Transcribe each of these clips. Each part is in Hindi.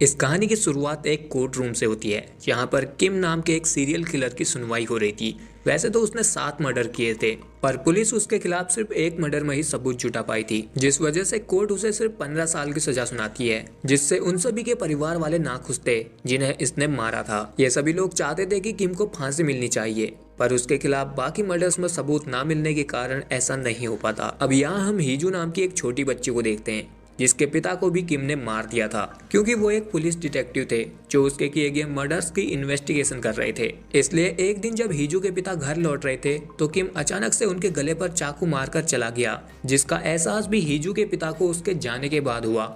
इस कहानी की शुरुआत एक कोर्ट रूम से होती है जहां पर किम नाम के एक सीरियल किलर की सुनवाई हो रही थी। वैसे तो उसने 7 मर्डर किए थे, पर पुलिस उसके खिलाफ सिर्फ एक मर्डर में ही सबूत जुटा पाई थी, जिस वजह से कोर्ट उसे सिर्फ 15 साल की सजा सुनाती है, जिससे उन सभी के परिवार वाले नाखुश थे जिन्हें इसने मारा था। ये सभी लोग चाहते थे कि किम को फांसी मिलनी चाहिए, पर उसके खिलाफ बाकी मर्डर्स में सबूत ना मिलने के कारण ऐसा नहीं हो पाता। अब यहाँ हम हीजू नाम की एक छोटी बच्ची को देखते हैं जिसके पिता को भी किम ने मार दिया था, क्योंकि वो एक पुलिस डिटेक्टिव थे जो उसके किए गए मर्डर्स की इन्वेस्टिगेशन कर रहे थे। इसलिए एक दिन जब हीजू के पिता घर लौट रहे थे तो किम अचानक से उनके गले पर चाकू मारकर चला गया, जिसका एहसास भी हीजू के पिता को उसके जाने के बाद हुआ।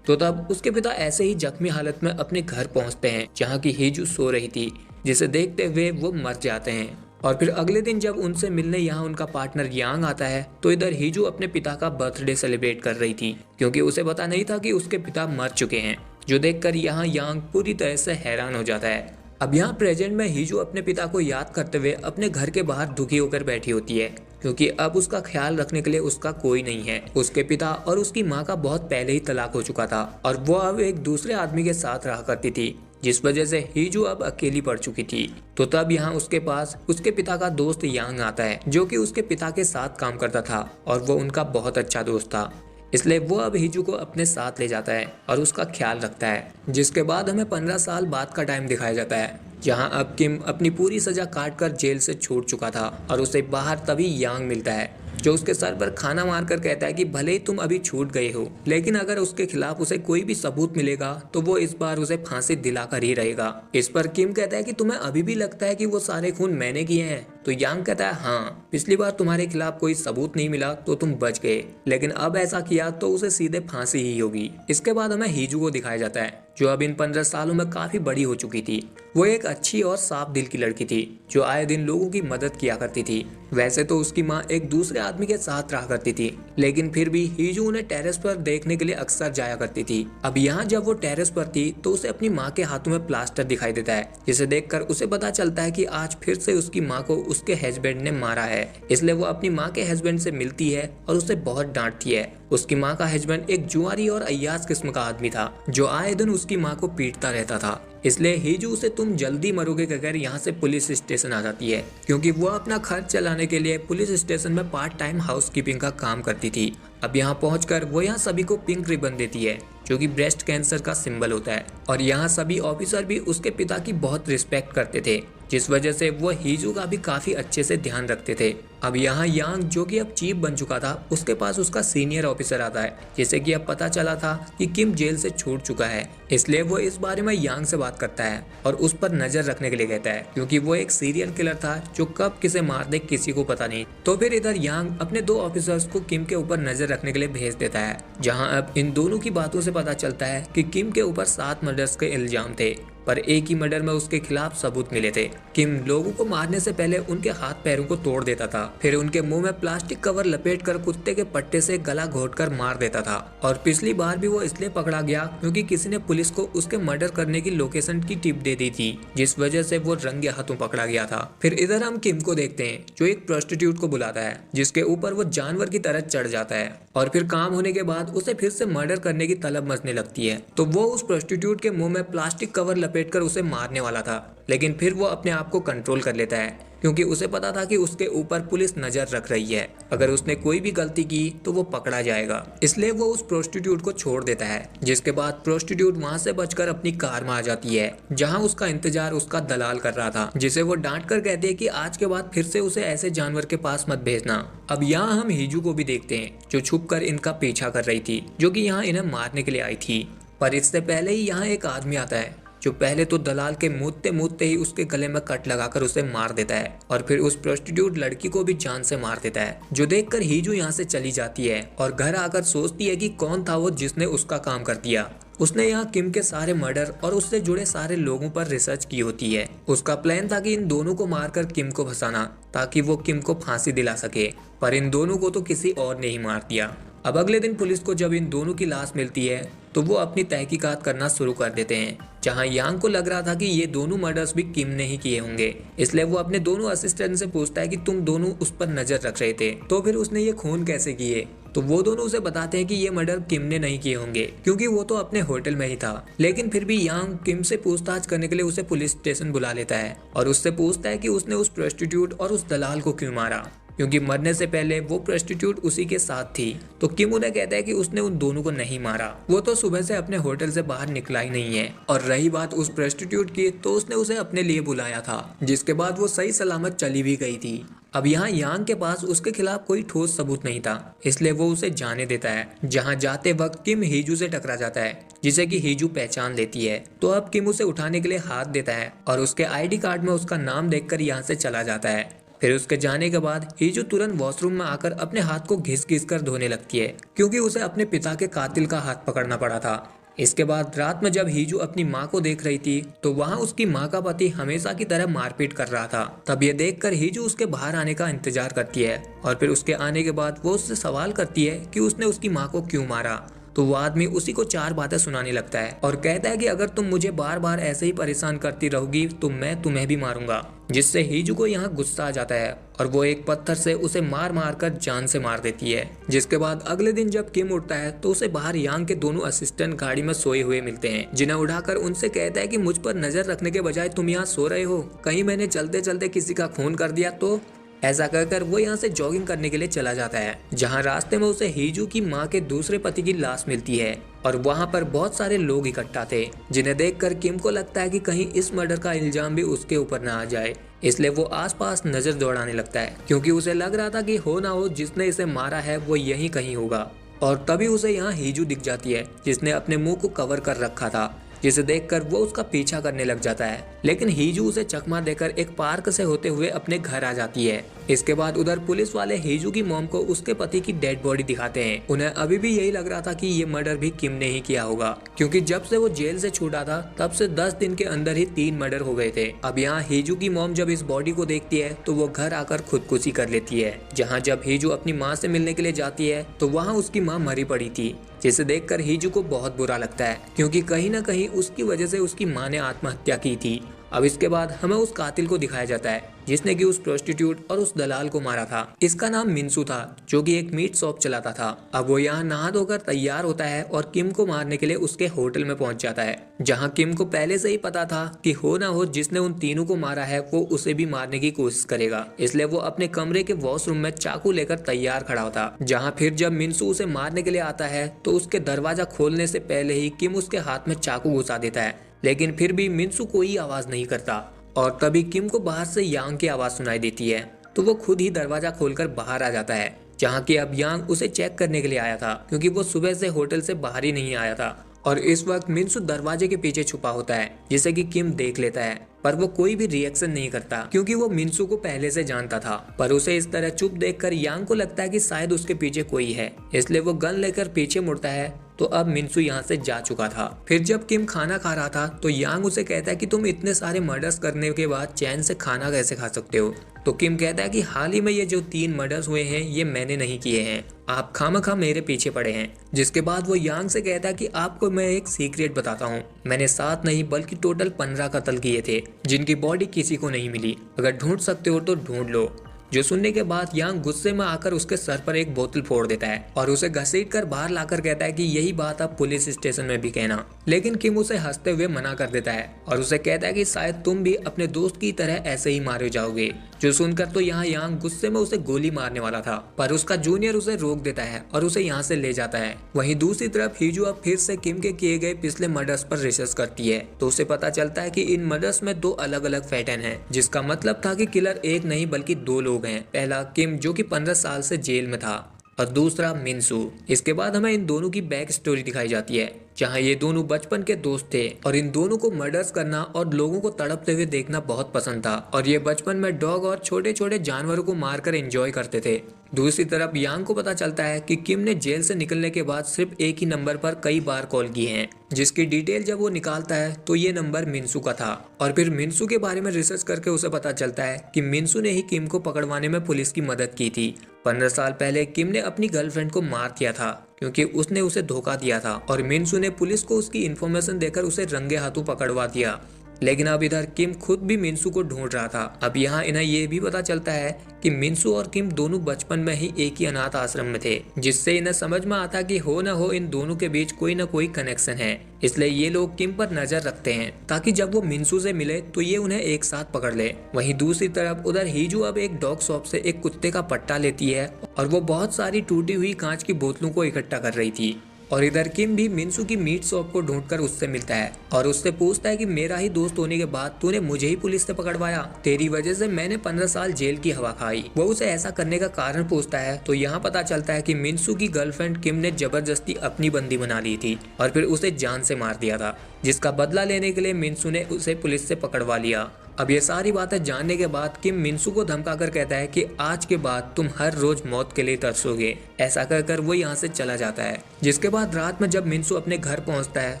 तो तब उसके पिता ऐसे ही जख्मी हालत में अपने घर पहुंचते हैं जहाँ की हीजू सो रही थी, जिसे देखते हुए वो मर जाते हैं। और फिर अगले दिन जब उनसे मिलने यहाँ उनका पार्टनर यांग आता है तो इधर हीजू अपने पिता का बर्थडे सेलिब्रेट कर रही थी, क्योंकि उसे पता नहीं था कि उसके पिता मर चुके हैं, जो देखकर यहाँ यांग पूरी तरह से हैरान हो जाता है। अब यहाँ प्रेजेंट में हीजू अपने पिता को याद करते हुए अपने घर के बाहर दुखी होकर बैठी होती है, क्योंकि अब उसका ख्याल रखने के लिए उसका कोई नहीं है। उसके पिता और उसकी माँ का बहुत पहले ही तलाक हो चुका था और वो अब एक दूसरे आदमी के साथ रहा करती थी, जिस वजह से हीजू अब अकेली पड़ चुकी थी। तो तब यहाँ उसके पास उसके पिता का दोस्त यांग आता है, जो कि उसके पिता के साथ काम करता था और वो उनका बहुत अच्छा दोस्त था। इसलिए वो अब हीजू को अपने साथ ले जाता है और उसका ख्याल रखता है। जिसके बाद हमें 15 साल बाद का टाइम दिखाया जाता है, जहां अब किम अपनी पूरी सजा काट कर जेल से छूट चुका था और उसे बाहर तभी यांग मिलता है, जो उसके सर पर खाना मारकर कहता है कि भले ही तुम अभी छूट गए हो, लेकिन अगर उसके खिलाफ उसे कोई भी सबूत मिलेगा तो वो इस बार उसे फांसी दिलाकर ही रहेगा। इस पर किम कहता है कि तुम्हें अभी भी लगता है कि वो सारे खून मैंने किए हैं? तो यांग कहता है हाँ, पिछली बार तुम्हारे खिलाफ कोई सबूत नहीं मिला तो तुम बच गए, लेकिन अब ऐसा किया तो उसे सीधे फांसी ही होगी। इसके बाद हमें हीजू को दिखाया जाता है, जो अब इन 15 सालों में काफी बड़ी हो चुकी थी। वो एक अच्छी और साफ दिल की लड़की थी जो आए दिन लोगों की मदद किया करती थी। वैसे तो उसकी माँ एक दूसरे आदमी के साथ रहा करती थी, लेकिन फिर भी हीजू उन्हें टेरेस पर देखने के लिए अक्सर जाया करती थी। अब यहाँ जब वो टेरेस पर थी तो उसे अपनी माँ के हाथों में प्लास्टर दिखाई देता है, जिसे देखकर उसे पता चलता है कि आज फिर से उसकी माँ को उसके हस्बैंड ने मारा है। इसलिए वो अपनी माँ के हस्बैंड से मिलती है और उसे बहुत डांटती है। उसकी माँ का हस्बैंड एक जुआरी और अय्याज किस्म का आदमी था, जो आए दिन उसकी माँ को पीटता रहता था। इसलिए हीजू उसे तुम जल्दी मरोगे कहकर यहाँ से पुलिस स्टेशन आ जाती है, क्योंकि वो अपना खर्च चलाने के लिए पुलिस स्टेशन में पार्ट टाइम हाउसकीपिंग का काम करती थी। अब यहाँ पहुंचकर वो यहाँ सभी को पिंक रिबन देती है, जो कि ब्रेस्ट कैंसर का सिंबल होता है। और यहाँ सभी ऑफिसर भी उसके पिता की बहुत रिस्पेक्ट करते थे, जिस वजह से वो हीजू का भी काफी अच्छे से ध्यान रखते थे। अब यहाँ यांग, जो कि अब चीफ बन चुका था, उसके पास उसका सीनियर ऑफिसर आता है, जिसे कि अब पता चला था कि किम जेल से छूट चुका है। इसलिए वो इस बारे में यांग से बात करता है और उस पर नजर रखने के लिए कहता है, क्योंकि वो एक सीरियल किलर था जो कब किसे मार दे किसी को पता नहीं। तो फिर इधर यांग अपने 2 ऑफिसर्स को किम के ऊपर नजर रखने के लिए भेज देता है, जहाँ अब इन दोनों की बातों से पता चलता है कि किम के ऊपर 7 मर्डर्स के इल्जाम थे, पर एक ही मर्डर में उसके खिलाफ सबूत मिले थे। किम लोगों को मारने से पहले उनके हाथ पैरों को तोड़ देता था, फिर उनके मुंह में प्लास्टिक कवर लपेटकर कुत्ते के पट्टे से गला घोंटकर मार देता था। और पिछली बार भी वो इसलिए पकड़ा गया क्योंकि किसी ने पुलिस को उसके मर्डर करने की लोकेशन की टिप दे दी थी, जिस वजह से वो रंगे हाथों पकड़ा गया था। फिर इधर हम किम को देखते हैं, जो एक प्रोस्टिट्यूट को बुलाता है, जिसके ऊपर वो जानवर की तरह चढ़ जाता है और फिर काम होने के बाद उसे फिर से मर्डर करने की तलब मचने लगती है। तो वो उस प्रोस्टिट्यूट के मुंह में प्लास्टिक कवर लपेटकर उसे मारने वाला था, लेकिन फिर वो अपने आप को कंट्रोल कर लेता है, क्योंकि उसे पता था कि उसके ऊपर पुलिस नजर रख रही है। अगर उसने कोई भी गलती की तो वो पकड़ा जाएगा। इसलिए वो उस प्रोस्टिट्यूट को छोड़ देता है, जिसके बाद प्रोस्टिट्यूट वहां से बचकर अपनी कार में आ जाती है, जहां उसका इंतजार उसका दलाल कर रहा था, जिसे वो डांट कर कहती है कि आज के बाद फिर से उसे ऐसे जानवर के पास मत भेजना। अब यहाँ हम हीजू को भी देखते हैं, जो छुप कर इनका पीछा कर रही थी, जो कि यहाँ इन्हें मारने के लिए आई थी। पर इससे पहले ही यहाँ एक आदमी आता है, जो पहले तो दलाल के मूदते मूदते ही उसके गले में कट लगाकर उसे मार देता है और फिर उस प्रोस्टिट्यूट लड़की को भी जान से मार देता है, जो देखकर हीजू यहाँ से चली जाती है और घर आकर सोचती है कि कौन था वो जिसने उसका काम कर दिया। उसने यहाँ किम के सारे मर्डर और उससे जुड़े सारे लोगों पर रिसर्च की होती है। उसका प्लान था कि इन दोनों को मारकर किम को फंसाना, ताकि वो किम को फांसी दिला सके, पर इन दोनों को तो किसी और ने ही मार दिया। अब अगले दिन पुलिस को जब इन दोनों की लाश मिलती है तो वो अपनी तहकीकात करना शुरू कर देते हैं। जहां यांग को लग रहा था कि ये दोनों मर्डर्स भी किम ने ही किए होंगे, इसलिए वो अपने दोनों असिस्टेंट से पूछता है कि तुम दोनों उस पर नजर रख रहे थे, तो फिर उसने ये खून कैसे किए। तो वो दोनों उसे बताते हैं कि ये मर्डर किम ने नहीं किए होंगे, क्योंकि वो तो अपने होटल में ही था। लेकिन फिर भी यांग किम से पूछताछ करने के लिए उसे पुलिस स्टेशन बुला लेता है और उससे पूछता है कि उसने उस प्रोस्टिट्यूट और उस दलाल को क्यों मारा, क्योंकि मरने से पहले वो प्रोस्टिट्यूट उसी के साथ थी। तो किम उन्हें कहता है कि उसने उन दोनों को नहीं मारा, वो तो सुबह से अपने होटल से बाहर निकला ही नहीं है। और रही बात उस प्रोस्टिट्यूट की, तो उसने उसे अपने लिए बुलाया था, जिसके बाद वो सही सलामत चली भी गई थी। अब यहाँ यांग के पास उसके खिलाफ कोई ठोस सबूत नहीं था, इसलिए वो उसे जाने देता है। जहाँ जाते वक्त किम हीजू से टकरा जाता है, जिसे कि हीजू पहचान लेती है। तो अब किम उसे उठाने के लिए हाथ देता है और उसके आईडी कार्ड में उसका नाम देखकर यहाँ से चला जाता है। फिर उसके जाने के बाद हीजू तुरंत वॉशरूम में आकर अपने हाथ को घिस घिस कर धोने लगती है, क्योंकि उसे अपने पिता के कातिल का हाथ पकड़ना पड़ा था। इसके बाद रात में जब हीजू अपनी माँ को देख रही थी, तो वहाँ उसकी माँ का पति हमेशा की तरह मारपीट कर रहा था। तब ये देखकर हीजू उसके बाहर आने का इंतजार करती है और फिर उसके आने के बाद वो उससे सवाल करती है कि उसने उसकी माँ को क्यों मारा। तो वो आदमी उसी को 4 बातें सुनाने लगता है और कहता है कि अगर तुम मुझे बार बार ऐसे ही परेशान करती रहोगी तो मैं तुम्हें भी मारूंगा। जिससे हीजू को यहाँ गुस्सा आ जाता है और वो एक पत्थर से उसे मार मार कर जान से मार देती है। जिसके बाद अगले दिन जब किम उठता है तो उसे बाहर यांग के दोनों असिस्टेंट गाड़ी में सोए हुए मिलते हैं, जिन्हें उठाकर उनसे कहता है कि मुझ पर नजर रखने के बजाय तुम यहाँ सो रहे हो, कहीं मैंने चलते चलते किसी का खून कर दिया तो। ऐसा कहकर वो यहाँ से जॉगिंग करने के लिए चला जाता है, जहाँ रास्ते में उसे हीजू की माँ के दूसरे पति की लाश मिलती है और वहाँ पर बहुत सारे लोग इकट्ठा थे, जिन्हें देखकर किम को लगता है कि कहीं इस मर्डर का इल्जाम भी उसके ऊपर ना आ जाए। इसलिए वो आसपास नजर दौड़ाने लगता है, क्योंकि उसे लग रहा था कि हो ना हो जिसने इसे मारा है वो यहीं कहीं होगा। और तभी उसे यहाँ हीजू दिख जाती है, जिसने अपने मुंह को कवर कर रखा था, जिसे देखकर वो उसका पीछा करने लग जाता है। लेकिन हीजू उसे चकमा देकर एक पार्क से होते हुए अपने घर आ जाती है। इसके बाद उधर पुलिस वाले हीजू की मॉम को उसके पति की डेड बॉडी दिखाते हैं। उन्हें अभी भी यही लग रहा था कि ये मर्डर भी किम ने ही किया होगा, क्योंकि जब से वो जेल से छूटा था तब से 10 दिन के अंदर ही 3 मर्डर हो गए थे। अब यहाँ हीजू की मॉम जब इस बॉडी को देखती है तो वो घर आकर खुदकुशी कर लेती है। जहाँ जब हीजू अपनी माँ से मिलने के लिए जाती है तो वहाँ उसकी माँ मरी पड़ी थी, जिसे देखकर हीजू को बहुत बुरा लगता है, क्योंकि कहीं ना कहीं उसकी वजह से उसकी माँ ने आत्महत्या की थी। अब इसके बाद हमें उस कातिल को दिखाया जाता है, जिसने कि उस प्रोस्टिट्यूट और उस दलाल को मारा था। इसका नाम मिन्सू था, जो कि एक मीट शॉप चलाता था। अब वो यहाँ नहा धोकर तैयार होता है और किम को मारने के लिए उसके होटल में पहुंच जाता है, जहाँ किम को पहले से ही पता था कि हो ना हो जिसने उन तीनों को मारा है वो उसे भी मारने की कोशिश करेगा। इसलिए वो अपने कमरे के वॉशरूम में चाकू लेकर तैयार खड़ा होता। जहाँ फिर जब मिन्सू उसे मारने के लिए आता है तो उसके दरवाजा खोलने से पहले ही किम उसके हाथ में चाकू घुसा देता है, लेकिन फिर भी मिन्सू कोई आवाज नहीं करता। और तभी किम को बाहर से यांग की आवाज सुनाई देती है, तो वो खुद ही दरवाजा खोलकर बाहर आ जाता है, जहाँ की अब यांग उसे चेक करने के लिए आया था, क्योंकि वो सुबह से होटल से बाहर ही नहीं आया था। और इस वक्त मिन्सू दरवाजे के पीछे छुपा होता है, जिसे कि किम देख लेता है, पर वो कोई भी रिएक्शन नहीं करता, क्योंकि वो मिन्सू को पहले से जानता था। पर उसे इस तरह चुप देखकर यांग को लगता है कि शायद उसके पीछे कोई है, इसलिए वो गन लेकर पीछे मुड़ता है। तो अब मिन्सू यहाँ से जा चुका था। फिर जब किम खाना खा रहा था तो यांग उसे कहता है कि तुम इतने सारे मर्डर्स करने के बाद चैन से खाना कैसे खा सकते हो। तो किम कहता है कि हाल ही में ये जो 3 मर्डर्स हुए हैं ये मैंने नहीं किए हैं, आप खामखा मेरे पीछे पड़े हैं। जिसके बाद वो यांग से कहता है कि आपको मैं एक सीक्रेट बताता हूँ, मैंने 7 नहीं बल्कि टोटल 15 कत्ल किए थे, जिनकी बॉडी किसी को नहीं मिली। अगर ढूंढ सकते हो तो ढूंढ लो। जो सुनने के बाद यांग गुस्से में आकर उसके सर पर एक बोतल फोड़ देता है और उसे घसीट कर बाहर लाकर कहता है कि यही बात आप पुलिस स्टेशन में भी कहना। लेकिन किम उसे हंसते हुए मना कर देता है और उसे कहता है कि शायद तुम भी अपने दोस्त की तरह ऐसे ही मारे जाओगे। जो सुनकर तो यहाँ यांग गुस्से में उसे गोली मारने वाला था, पर उसका जूनियर उसे रोक देता है और उसे यहाँ से ले जाता है। वहीं दूसरी तरफ हीजू अब फिर से किम के किए गए पिछले मर्डर्स पर रिसर्च करती है, तो उसे पता चलता है कि इन मर्डर्स में 2 अलग अलग पैटर्न हैं, जिसका मतलब था कि किलर एक नहीं बल्कि 2 लोग हैं। पहला किम, जो कि 15 साल से जेल में था, और दूसरा मिन्सू। इसके बाद हमें इन दोनों की बैक स्टोरी दिखाई जाती है, जहां ये दोनों बचपन के दोस्त थे और इन दोनों को मर्डर्स करना और लोगों को तड़पते हुए देखना बहुत पसंद था, और ये बचपन में डॉग और छोटे छोटे जानवरों को मारकर एंजॉय करते थे। दूसरी तरफ यांग को पता चलता है कि किम ने जेल से निकलने के बाद सिर्फ एक ही नंबर पर कई बार कॉल की है, जिसकी डिटेल जब वो निकालता है तो ये नंबर मिन्सू का था। और फिर मिन्सू के बारे में रिसर्च करके उसे पता चलता है कि मिन्सू ने ही किम को पकड़वाने में पुलिस की मदद की थी, 15 साल पहले किम ने अपनी गर्लफ्रेंड को मार दिया था क्योंकि उसने उसे धोखा दिया था और मिनसू ने पुलिस को उसकी इन्फॉर्मेशन देकर उसे रंगे हाथों पकड़वा दिया। लेकिन अब इधर किम खुद भी मिनसू को ढूंढ रहा था। अब यहाँ इन्हें ये भी पता चलता है कि मिनसू और किम दोनों बचपन में ही एक ही अनाथ आश्रम में थे, जिससे इन्हें समझ में आता कि हो न हो इन दोनों के बीच कोई न कोई कनेक्शन है। इसलिए ये लोग किम पर नजर रखते हैं ताकि जब वो मिनसू से मिले तो ये उन्हें एक साथ पकड़ ले। वहीं दूसरी तरफ उधर हीजू अब एक डॉग शॉप से एक कुत्ते का पट्टा लेती है और वो बहुत सारी टूटी हुई कांच की बोतलों को इकट्ठा कर रही थी। और इधर किम भी मिनसू की मीट शॉप को ढूंढकर उससे मिलता है और उससे पूछता है कि मेरा ही दोस्त होने के बाद तूने मुझे ही पुलिस से पकड़वाया, तेरी वजह से मैंने 15 साल जेल की हवा खाई। वो उसे ऐसा करने का कारण पूछता है तो यहाँ पता चलता है कि मिनसू की गर्लफ्रेंड किम ने जबरदस्ती अपनी बंदी बना ली थी और फिर उसे जान से मार दिया था, जिसका बदला लेने के लिए मिनसू ने उसे पुलिस से पकड़वा लिया। अब ये सारी बातें जानने के बाद किम मिनसू को धमकाकर कहता है कि आज के बाद तुम हर रोज मौत के लिए तरसोगे। ऐसा कहकर वो यहाँ से चला जाता है। जिसके बाद रात में जब मिनसू अपने घर पहुँचता है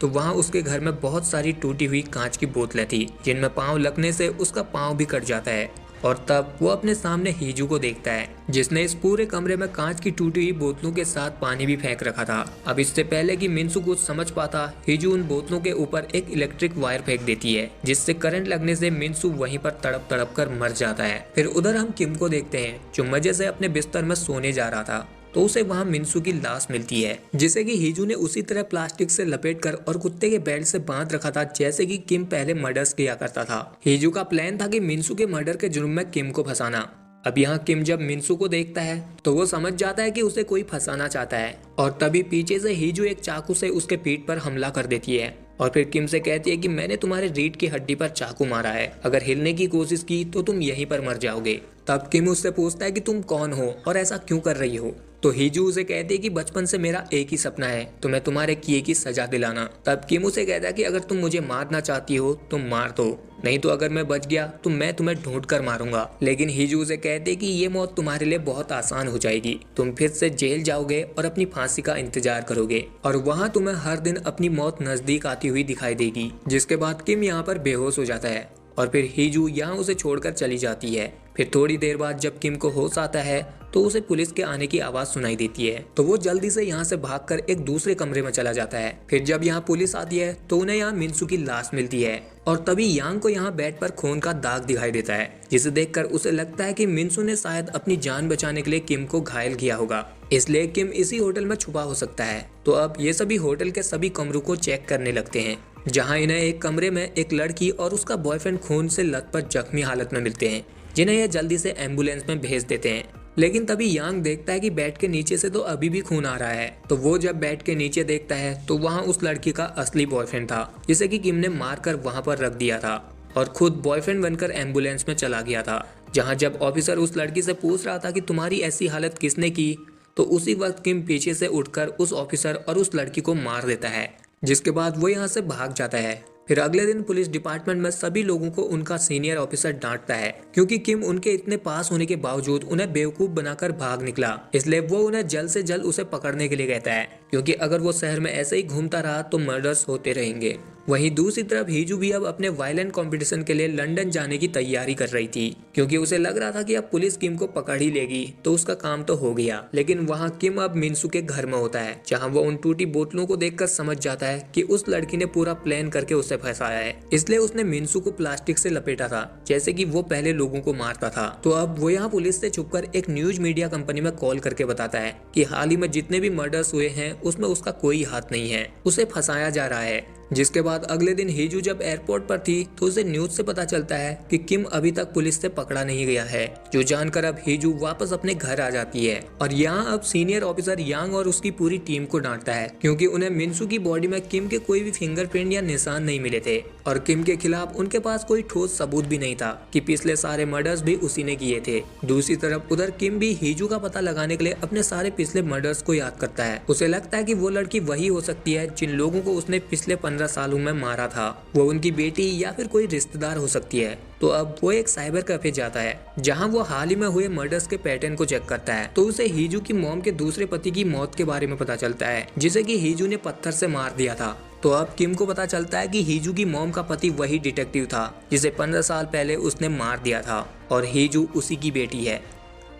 तो वहाँ उसके घर में बहुत सारी टूटी हुई कांच की बोतलें थी जिनमें पाँव लगने से उसका पाँव भी कट जाता है। और तब वो अपने सामने हीजू को देखता है जिसने इस पूरे कमरे में कांच की टूटी हुई बोतलों के साथ पानी भी फेंक रखा था। अब इससे पहले कि मिनसू कुछ समझ पाता, हीजू उन बोतलों के ऊपर एक इलेक्ट्रिक वायर फेंक देती है जिससे करंट लगने से मिनसू वहीं पर तड़प तड़प कर मर जाता है। फिर उधर हम किम को देखते हैं जो मजे से अपने बिस्तर में सोने जा रहा था तो उसे वहाँ मिनसू की लाश मिलती है जिसे कि हीजू ने उसी तरह प्लास्टिक से लपेटकर और कुत्ते के बेल्ट से बांध रखा था जैसे कि किम पहले मर्डर्स किया करता था। हीजू का प्लान था कि मिनसू के मर्डर के जुर्म में किम को फंसाना। अब यहाँ किम जब मिनसू को देखता है तो वो समझ जाता है कि उसे कोई फंसाना चाहता है और तभी पीछे से हीजू एक चाकू से उसके पीठ पर हमला कर देती है और फिर किम से कहती है कि मैंने तुम्हारे रीढ़ की हड्डी पर चाकू मारा है, अगर हिलने की कोशिश की तो तुम यहीं पर मर जाओगे। तब किम उससे पूछता है कि तुम कौन हो और ऐसा क्यों कर रही हो। तो हीजू उसे कहती है कि बचपन से मेरा एक ही सपना है तुम्हें तुम्हारे किए की सजा दिलाना। तब किम उसे कहता है कि अगर तुम मुझे मारना चाहती हो तो मार दो, नहीं तो अगर मैं बच गया तो मैं तुम्हें ढूंढ कर मारूंगा। लेकिन हीजू उसे कहती है कि ये मौत तुम्हारे लिए बहुत आसान हो जाएगी, तुम फिर से जेल जाओगे और अपनी फांसी का इंतजार करोगे और वहाँ तुम्हें हर दिन अपनी मौत नजदीक आती हुई दिखाई देगी। जिसके बाद किम यहाँ पर बेहोश हो जाता है और फिर हीजू यहाँ उसे छोड़कर चली जाती है। फिर थोड़ी देर बाद जब किम को होश आता है तो उसे पुलिस के आने की आवाज सुनाई देती है तो वो जल्दी से यहाँ से भागकर एक दूसरे कमरे में चला जाता है। फिर जब यहाँ पुलिस आती है तो उन्हें यहाँ मिनसू की लाश मिलती है और तभी यांग को यहाँ बेड पर खून का दाग दिखाई देता है जिसे देखकर उसे लगता है कि मिनसू ने शायद अपनी जान बचाने के लिए किम को घायल किया होगा, इसलिए किम इसी होटल में छुपा हो सकता है। तो अब ये सभी होटल के सभी कमरों को चेक करने लगते हैं जहाँ इन्हें एक कमरे में एक लड़की और उसका बॉयफ्रेंड खून से लथपथ जख्मी हालत में मिलते हैं जिन्हें यह जल्दी से एम्बुलेंस में भेज देते हैं। लेकिन तभी यांग देखता है कि बेड के नीचे से तो अभी भी खून आ रहा है। तो वो जब बेड के नीचे देखता है तो वहाँ उस लड़की का असली बॉयफ्रेंड था जिसे कि किम ने मारकर वहाँ पर रख दिया था और खुद बॉयफ्रेंड बनकर एम्बुलेंस में चला गया था। जहाँ जब ऑफिसर उस लड़की से पूछ रहा था कि तुम्हारी ऐसी हालत किसने की, तो उसी वक्त किम पीछे से उठकर उस ऑफिसर और उस लड़की को मार देता है, जिसके बाद वो यहाँ से भाग जाता है। फिर अगले दिन पुलिस डिपार्टमेंट में सभी लोगों को उनका सीनियर ऑफिसर डांटता है क्योंकि किम उनके इतने पास होने के बावजूद उन्हें बेवकूफ बनाकर भाग निकला। इसलिए वो उन्हें जल्द से जल्द उसे पकड़ने के लिए कहता है क्योंकि अगर वो शहर में ऐसे ही घूमता रहा तो मर्डर्स होते रहेंगे। वहीं दूसरी तरफ हीजू भी अब अपने वायलेंट कंपटीशन के लिए लंदन जाने की तैयारी कर रही थी क्योंकि उसे लग रहा था कि अब पुलिस किम को पकड़ ही लेगी तो उसका काम तो हो गया। लेकिन वहाँ किम अब मिनसू के घर में होता है जहाँ वो उन टूटी बोतलों को देखकर समझ जाता है कि उस लड़की ने पूरा प्लान करके उसे फंसाया है, इसलिए उसने मिनसू को प्लास्टिक से लपेटा था जैसे कि वो पहले लोगों को मारता था। तो अब वो यहाँ पुलिस से छुपकर एक न्यूज मीडिया कंपनी में कॉल करके बताता है कि हाल ही में जितने भी मर्डर्स हुए हैं उसमें उसका कोई हाथ नहीं है, उसे फंसाया जा रहा है। जिसके बाद अगले दिन हीजू जब एयरपोर्ट पर थी तो उसे न्यूज से पता चलता है कि किम अभी तक पुलिस से पकड़ा नहीं गया है, जो जानकर अब हीजू वापस अपने घर आ जाती है। और यहाँ अब सीनियर ऑफिसर यांग और उसकी पूरी टीम को डांटता है क्योंकि उन्हें मिनसू की बॉडी में किम के कोई भी फिंगरप्रिंट या निशान नहीं मिले थे और किम के खिलाफ उनके पास कोई ठोस सबूत भी नहीं था कि पिछले सारे मर्डर्स भी उसी ने किए थे। दूसरी तरफ उधर किम भी हीजू का पता लगाने के लिए अपने सारे पिछले मर्डर्स को याद करता है। उसे लगता है कि वो लड़की वही हो सकती है जिन लोगों को उसने पिछले 15 सालों में मारा था, वो उनकी बेटी या फिर कोई रिश्तेदार हो सकती है। तो अब वो एक साइबर कैफे जाता है जहां वो हाल ही में हुए मर्डर्स के पैटर्न को चेक करता है। तो उसे हीजू की मॉम के दूसरे पति की मौत के बारे में पता चलता है जिसे कि हीजू ने पत्थर से मार दिया था। तो अब किम को पता चलता है कि हीजू की मॉम का पति वही डिटेक्टिव था जिसे 15 साल पहले उसने मार दिया था और हीजू उसी की बेटी है।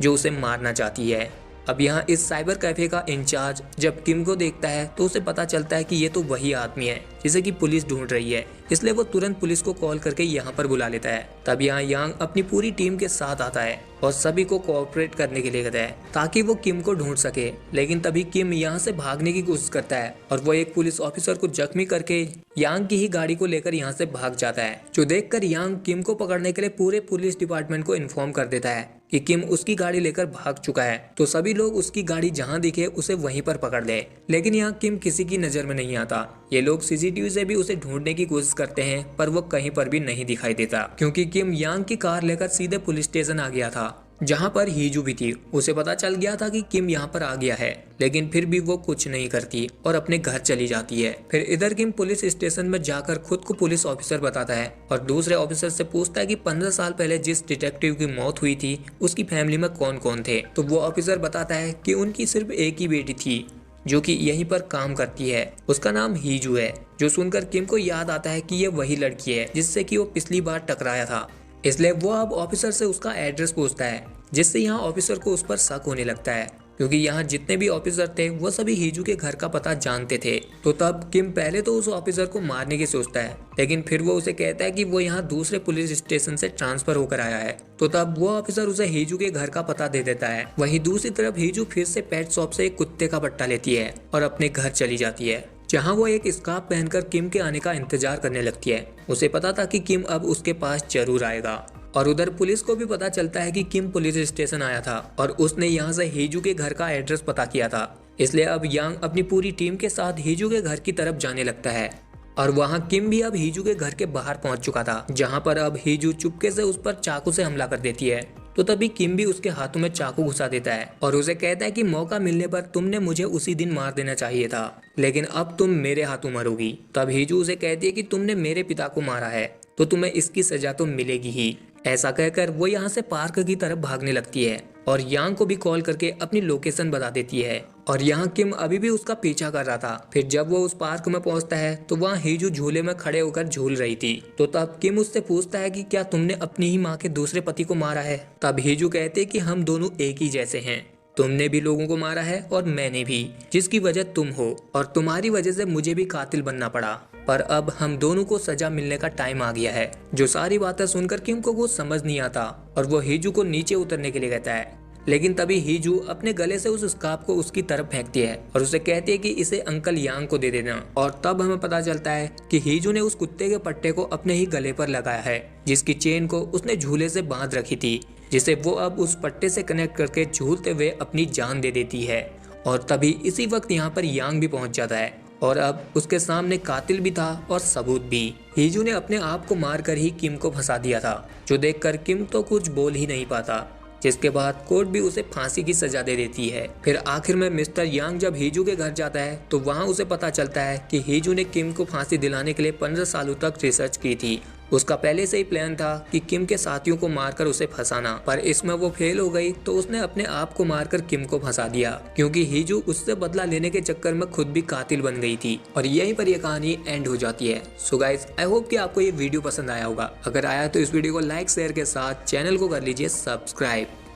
जो उसे मारना चाहती है। अब यहाँ इस साइबर कैफे का इंचार्ज जब किम को देखता है तो उसे पता चलता है कि ये तो वही आदमी है जिसे कि पुलिस ढूंढ रही है, इसलिए वो तुरंत पुलिस को कॉल करके यहाँ पर बुला लेता है। तब यहाँ यांग अपनी पूरी टीम के साथ आता है और सभी को कोऑपरेट करने के लिए कहता है ताकि वो किम को ढूंढ सके। लेकिन तभी किम यहाँ से भागने की कोशिश करता है और वो एक पुलिस ऑफिसर को जख्मी करके यांग की ही गाड़ी को लेकर यहाँ से भाग जाता है, जो देखकर यांग किम को पकड़ने के लिए पूरे पुलिस डिपार्टमेंट को इन्फॉर्म कर देता है कि किम उसकी गाड़ी लेकर भाग चुका है, तो सभी लोग उसकी गाड़ी जहां दिखे उसे वहीं पर पकड़ ले। लेकिन यहाँ किम किसी की नजर में नहीं आता। ये लोग सीसीटीवी से भी उसे ढूंढने की कोशिश करते हैं पर वो कहीं पर भी नहीं दिखाई देता, क्योंकि किम यांग की कार लेकर सीधे पुलिस स्टेशन आ गया था जहां पर हीजू भी थी। उसे पता चल गया था कि किम यहाँ पर आ गया है, लेकिन फिर भी वो कुछ नहीं करती और अपने घर चली जाती है। फिर इधर किम पुलिस स्टेशन में जाकर खुद को पुलिस ऑफिसर बताता है और दूसरे ऑफिसर से पूछता है कि 15 साल पहले जिस डिटेक्टिव की मौत हुई थी उसकी फैमिली में कौन कौन थे। तो वो ऑफिसर बताता है कि उनकी सिर्फ एक ही बेटी थी जो कि यहीं पर काम करती है, उसका नाम हीजू है। जो सुनकर किम को याद आता है कि ये वही लड़की है जिससे कि वो पिछली बार टकराया था, इसलिए वो अब ऑफिसर से उसका एड्रेस पूछता है, जिससे यहाँ ऑफिसर को उस पर शक होने लगता है, क्योंकि यहाँ जितने भी ऑफिसर थे वो सभी हीजू के घर का पता जानते थे। तो तब किम पहले तो उस ऑफिसर को मारने की सोचता है, लेकिन फिर वो उसे कहता है कि वो यहाँ दूसरे पुलिस स्टेशन से ट्रांसफर होकर आया है। तो तब वो ऑफिसर उसे हीजू के घर का पता दे देता है। वहीं दूसरी तरफ हीजू फिर से पेट शॉप से एक कुत्ते का पट्टा लेती है और अपने घर चली जाती है, जहाँ वो एक स्कार्फ पहनकर किम के आने का इंतजार करने लगती है। उसे पता था कि किम अब उसके पास जरूर आएगा। और उधर पुलिस को भी पता चलता है कि किम पुलिस स्टेशन आया था और उसने यहाँ से हीजू के घर का एड्रेस पता किया था, इसलिए अब यांग अपनी पूरी टीम के साथ हीजू के घर की तरफ जाने लगता है। और वहाँ किम भी अब हीजू के घर के बाहर पहुंच चुका था, जहाँ पर अब हीजू चुपके से उस पर चाकू से हमला कर देती है। तो तभी किम भी उसके हाथों में चाकू घुसा देता है और उसे कहता है कि मौका मिलने पर तुमने मुझे उसी दिन मार देना चाहिए था, लेकिन अब तुम मेरे हाथों मरोगी। तब हीजू उसे कहती है कि तुमने मेरे पिता को मारा है तो तुम्हें इसकी सजा तो मिलेगी ही। ऐसा कहकर वो यहाँ से पार्क की तरफ भागने लगती है और यांग को भी कॉल करके अपनी लोकेशन बता देती है। और यहाँ किम अभी भी उसका पीछा कर रहा था। फिर जब वो उस पार्क में पहुंचता है तो वहाँ हीजू झूले में खड़े होकर झूल रही थी। तो तब किम उससे पूछता है कि क्या तुमने अपनी ही माँ के दूसरे पति को मारा है। तब हीजू कहते कि हम दोनों एक ही जैसे हैं, तुमने भी लोगों को मारा है और मैंने भी, जिसकी वजह तुम हो, और तुम्हारी वजह से मुझे भी कातिल बनना पड़ा, पर अब हम दोनों को सजा मिलने का टाइम आ गया है। जो सारी बातें सुनकर किम को कुछ समझ नहीं आता और वो हीजू को नीचे उतरने के लिए कहता है, लेकिन तभी हीजू अपने गले से उस स्कार्फ को उसकी तरफ फेंकती है और उसे कहती है कि इसे अंकल यांग को दे देना। और तब हमें पता चलता है कि हीजू ने उस कुत्ते के पट्टे को अपने ही गले पर लगाया है, जिसकी चेन को उसने झूले से बांध रखी थी, जिसे वो अब उस पट्टे से कनेक्ट करके झूलते हुए अपनी जान दे देती है। और तभी इसी वक्त यहाँ पर यांग भी पहुंच जाता है और अब उसके सामने कातिल भी था और सबूत भी। हीजू ने अपने आप को मारकर ही किम को फंसा दिया था, जो देखकर किम तो कुछ बोल ही नहीं पाता, जिसके बाद कोर्ट भी उसे फांसी की सजा दे देती है। फिर आखिर में मिस्टर यांग जब हीजू के घर जाता है तो वहाँ उसे पता चलता है कि हीजू ने किम को फांसी दिलाने के लिए 15 सालों तक रिसर्च की थी। उसका पहले से ही प्लान था कि किम के साथियों को मारकर उसे फंसाना, पर इसमें वो फेल हो गई तो उसने अपने आप को मारकर किम को फंसा दिया, क्योंकि हीजू उससे बदला लेने के चक्कर में खुद भी कातिल बन गई थी। और यहीं पर यह कहानी एंड हो जाती है। सो गाइस, आई होप कि आपको ये वीडियो पसंद आया होगा। अगर आया तो इस वीडियो को लाइक शेयर के साथ चैनल को कर लीजिए सब्सक्राइब।